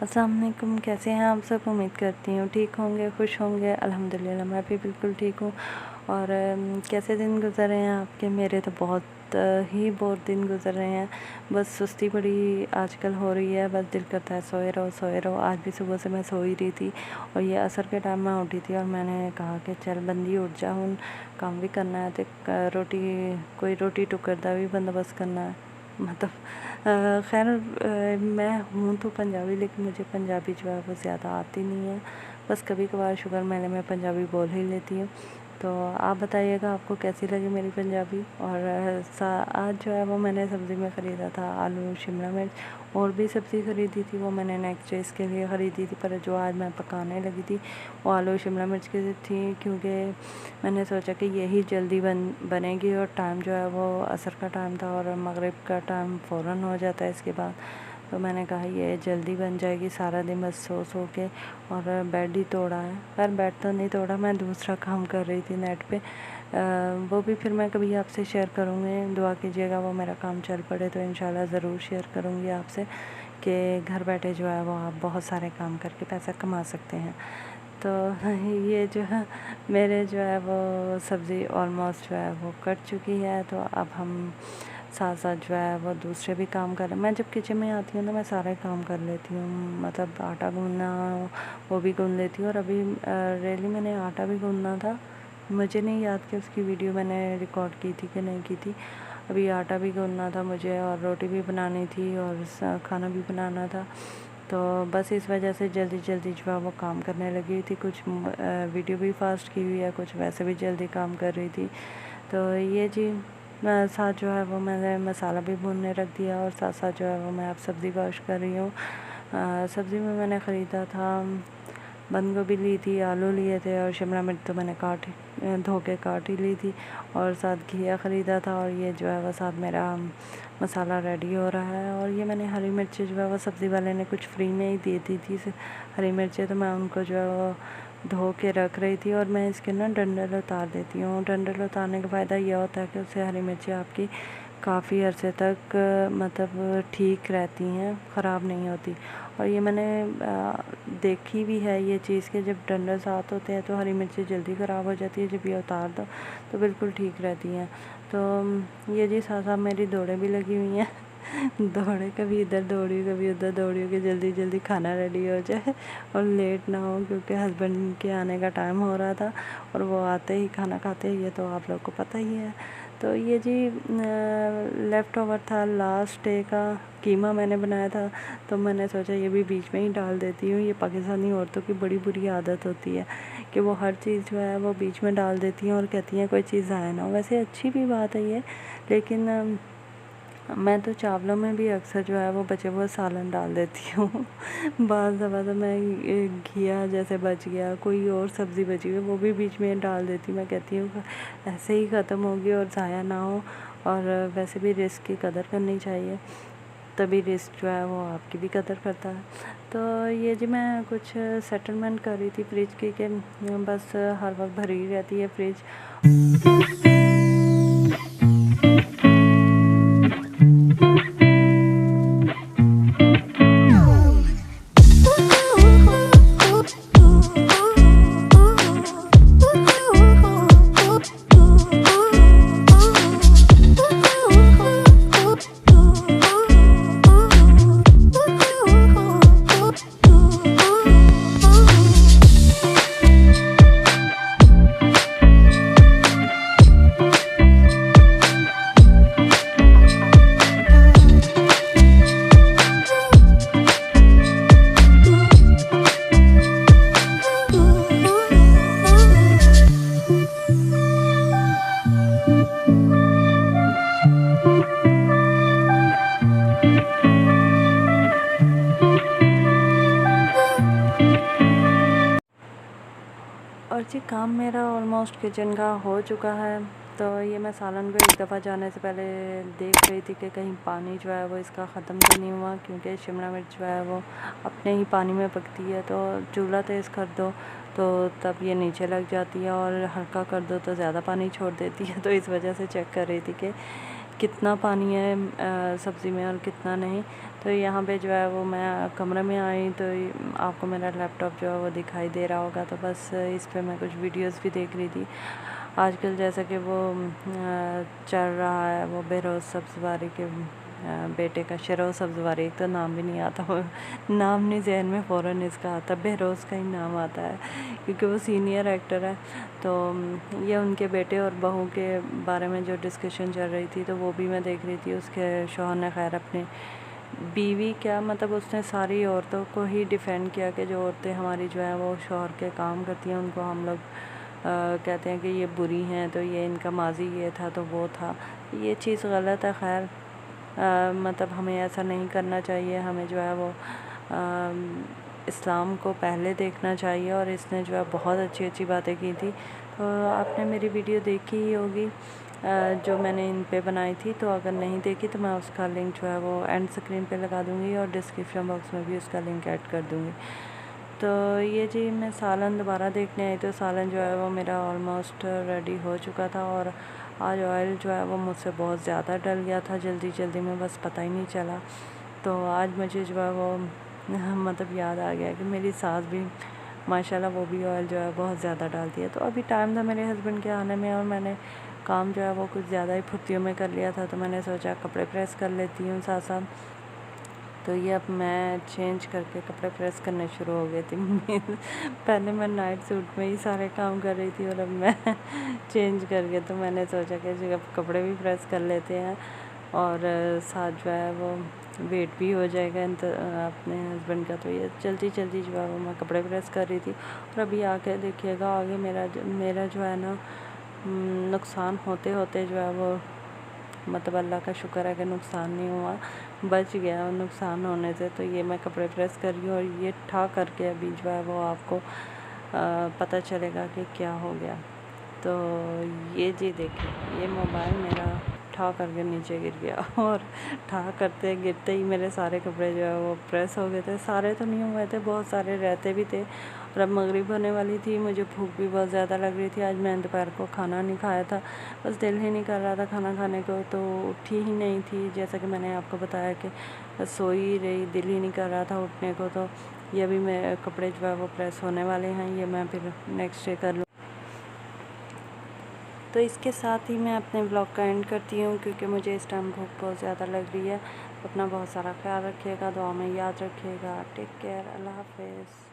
अस्सलाम वालेकुम, कैसे हैं आप सब। उम्मीद करती हूँ ठीक होंगे, खुश होंगे। अल्हम्दुलिल्लाह मैं भी बिल्कुल ठीक हूँ। और कैसे दिन गुज़र रहे हैं आपके। मेरे तो बहुत ही बोर दिन गुज़र रहे हैं। बस सुस्ती बड़ी आजकल हो रही है, बस दिल करता है सोए रहो सोए रहो। आज भी सुबह से मैं सो ही रही थी और ये असर के टाइम में उठी थी और मैंने कहा कि चल बंदी उठ जा, हूँ काम भी करना है तो रोटी टुकर का भी बंदोबस्त करना है। मतलब खैर मैं हूँ तो पंजाबी, लेकिन मुझे पंजाबी जो है वो ज़्यादा आती नहीं है। बस कभी कभार शुगर मैंने मैं पंजाबी बोल ही लेती हूँ। तो आप बताइएगा आपको कैसी लगी मेरी पंजाबी। और आज जो है वो मैंने सब्ज़ी में ख़रीदा था आलू शिमला मिर्च। और भी सब्ज़ी ख़रीदी थी, वो मैंने नेक्स्ट डे इसके लिए ख़रीदी थी, पर जो आज मैं पकाने लगी थी वो आलू शिमला मिर्च की थी, क्योंकि मैंने सोचा कि यही जल्दी बनेगी। और टाइम जो है वो असर का टाइम था और मगरिब का टाइम फ़ौरन हो जाता है इसके बाद। तो मैंने कहा ये जल्दी बन जाएगी। सारा दिन बस सो सो के और बेड ही तोड़ा है। पर बेड तो नहीं तोड़ा, मैं दूसरा काम कर रही थी नेट पे। वो भी फिर मैं कभी आपसे शेयर करूँगी। दुआ कीजिएगा वो मेरा काम चल पड़े तो इंशाल्लाह ज़रूर शेयर करूँगी आपसे कि घर बैठे जो है वो आप बहुत सारे काम करके पैसा कमा सकते हैं। तो ये जो है मेरे जो है वो सब्ज़ी ऑलमोस्ट जो है वो कट चुकी है। तो अब हम साथ साथ जो है वो दूसरे भी काम कर। मैं जब किचन में आती हूँ ना मैं सारे काम कर लेती हूँ। मतलब आटा गूँधना वो भी गूँध लेती हूँ। और अभी रियली मैंने आटा भी गूँधना था, मुझे नहीं याद कि उसकी वीडियो मैंने रिकॉर्ड की थी कि नहीं की थी। अभी आटा भी गूँधना था मुझे और रोटी भी बनानी थी और खाना भी बनाना था। तो बस इस वजह से जल्दी जल्दी जो है वो काम करने लगी थी। कुछ वीडियो भी फास्ट की हुई है, कुछ वैसे भी जल्दी काम कर रही थी। तो ये जी साथ जो है वो मैंने मसाला भी भूनने रख दिया और साथ साथ जो है वो मैं अब सब्ज़ी वॉश कर रही हूँ। सब्ज़ी में मैंने ख़रीदा था बंद गोभी ली थी, आलू लिए थे और शिमला मिर्च तो मैंने धो के काट ही ली थी। और साथ घिया ख़रीदा था। और ये जो है वो साथ मेरा मसाला रेडी हो रहा है। और ये मैंने हरी मिर्ची जो है वो सब्ज़ी वाले ने कुछ फ्री में ही दे दी थी हरी मिर्चें, तो मैं उनको जो है वो धो के रख रही थी। और मैं इसके ना डंडल उतार देती हूँ। डंडल उतारने का फ़ायदा यह होता है कि उससे हरी मिर्ची आपकी काफ़ी अरसे तक मतलब ठीक रहती हैं, ख़राब नहीं होती। और ये मैंने देखी भी है ये चीज़ कि जब डंडल साथ होते हैं तो हरी मिर्ची जल्दी ख़राब हो जाती है, जब ये उतार दो तो बिल्कुल ठीक रहती हैं। तो ये जी साथ साथ मेरी दौड़ें भी लगी हुई हैं दौड़े कभी इधर दौड़ी हूँ कभी उधर दौड़ी हूँ कि जल्दी जल्दी खाना रेडी हो जाए और लेट ना हो, क्योंकि हस्बैंड के आने का टाइम हो रहा था और वो आते ही खाना खाते ही, ये तो आप लोग को पता ही है। तो ये जी लेफ़्ट ओवर था लास्ट डे का कीमा मैंने बनाया था, तो मैंने सोचा ये भी बीच में ही डाल देती हूँ। ये पाकिस्तानी औरतों की बड़ी बुरी आदत होती है कि वो हर चीज़ जो है वो बीच में डाल देती हैं और कहती हैं कोई चीज़ ज़ाया ना हो। वैसे अच्छी भी बात है ये, लेकिन मैं तो चावलों में भी अक्सर जो है वो बचे हुए सालन डाल देती हूँ बाज़ दफ़ा तो मैं घिया जैसे बच गया, कोई और सब्ज़ी बची हुई वो भी बीच में डाल देती हूँ। मैं कहती हूँ ऐसे ही ख़त्म होगी और ज़ाया ना हो। और वैसे भी रिस्क की कदर करनी चाहिए, तभी रिस्क जो है वो आपकी भी कदर करता है। तो ये जी मैं कुछ सेटलमेंट कर रही थी फ्रिज की कि बस हर वक्त भरी रहती है फ्रिज। और जी काम मेरा ऑलमोस्ट किचन का हो चुका है। तो ये मैं सालन को एक दफ़ा जाने से पहले देख रही थी कि कहीं पानी जो है वो इसका ख़त्म तो नहीं हुआ, क्योंकि शिमला मिर्च जो है वो अपने ही पानी में पकती है। तो चूल्हा तेज़ कर दो तो तब ये नीचे लग जाती है और हल्का कर दो तो ज़्यादा पानी छोड़ देती है। तो इस वजह से चेक कर रही थी कि कितना पानी है सब्ज़ी में और कितना नहीं। तो यहाँ पे जो है वो मैं कमरे में आई तो आपको मेरा लैपटॉप जो है वो दिखाई दे रहा होगा। तो बस इस पे मैं कुछ वीडियोस भी देख रही थी। आजकल जैसा कि वो चल रहा है वो बेरोज़ सब्ज़वारी के बेटे का, शरोज़ सब्ज़वारी, एक तो नाम भी नहीं आता, वो नाम नहीं ज़हन में फ़ौरन इसका आता, बेरोज़ का ही नाम आता है क्योंकि वो सीनियर एक्टर है। तो ये उनके बेटे और बहू के बारे में जो डिस्कशन चल रही थी तो वो भी मैं देख रही थी। उसके शौहर ने खैर अपने बीवी, क्या मतलब उसने सारी औरतों को ही डिफेंड किया कि जो औरतें हमारी जो है वो शौहर के काम करती हैं उनको हम लोग कहते हैं कि ये बुरी हैं, तो ये इनका माजी ये था तो वो था। ये चीज़ गलत है। खैर मतलब हमें ऐसा नहीं करना चाहिए। हमें जो है वो इस्लाम को पहले देखना चाहिए। और इसने जो है बहुत अच्छी अच्छी बातें की थी। तो आपने मेरी वीडियो देखी ही होगी जो मैंने इन पे बनाई थी। तो अगर नहीं देखी तो मैं उसका लिंक जो है वो एंड स्क्रीन पे लगा दूँगी और डिस्क्रिप्शन बॉक्स में भी उसका लिंक ऐड कर दूँगी। तो ये जी मैं सालन दोबारा देखने आई तो सालन जो है वो मेरा ऑलमोस्ट रेडी हो चुका था। और आज ऑयल जो है वो मुझसे बहुत ज़्यादा डल गया था जल्दी जल्दी में, बस पता ही नहीं चला। तो आज मुझे जो है वो मतलब याद आ गया कि मेरी सास भी माशाल्लाह वो भी ऑयल जो है बहुत ज़्यादा डालती है। तो अभी टाइम था मेरे हस्बैंड के आने में और मैंने काम जो है वो कुछ ज़्यादा ही फुर्तियों में कर लिया था। तो मैंने सोचा कपड़े प्रेस कर लेती हूँ साथ साथ। तो ये अब मैं चेंज करके कपड़े प्रेस करने शुरू हो गई थी। पहले मैं नाइट सूट में ही सारे काम कर रही थी और अब मैं चेंज करके तो मैंने सोचा कि अब कपड़े भी प्रेस कर लेते हैं और साथ जो है वो वेट भी हो जाएगा अपने हस्बैंड का। तो ये जल्दी जल्दी जो है वो मैं कपड़े प्रेस कर रही थी। और अभी आके देखिएगा आगे मेरा जो है ना नुकसान होते होते जो है वो मतलब अल्लाह का शुक्र है कि नुकसान नहीं हुआ, बच गया नुकसान होने से। तो ये मैं कपड़े प्रेस कर रही हूँ और ये ठा करके अभी जो है वो आपको पता चलेगा कि क्या हो गया। तो ये जी देखिए ये मोबाइल मेरा ठा करके नीचे गिर गया और ठा करते गिरते ही मेरे सारे कपड़े जो है वो प्रेस हो गए थे। सारे तो नहीं हुए थे, बहुत सारे रहते भी थे। और अब मगरिब होने वाली थी, मुझे भूख भी बहुत ज़्यादा लग रही थी। आज मैंने दोपहर को खाना नहीं खाया था, बस दिल ही नहीं कर रहा था खाना खाने को, तो उठी ही नहीं थी। जैसा कि मैंने आपको बताया कि सोई रही, दिल ही नहीं कर रहा था उठने को। तो ये भी मैं कपड़े जो है वो प्रेस होने वाले हैं, ये मैं फिर नेक्स्ट डे कर लूँ। तो इसके साथ ही मैं अपने ब्लॉग का एंड करती हूँ क्योंकि मुझे इस टाइम भूख बहुत ज़्यादा लग रही है। अपना बहुत सारा ख्याल रखिएगा, दुआ में याद रखिएगा। टेक केयर, अल्लाह हाफ़िज़।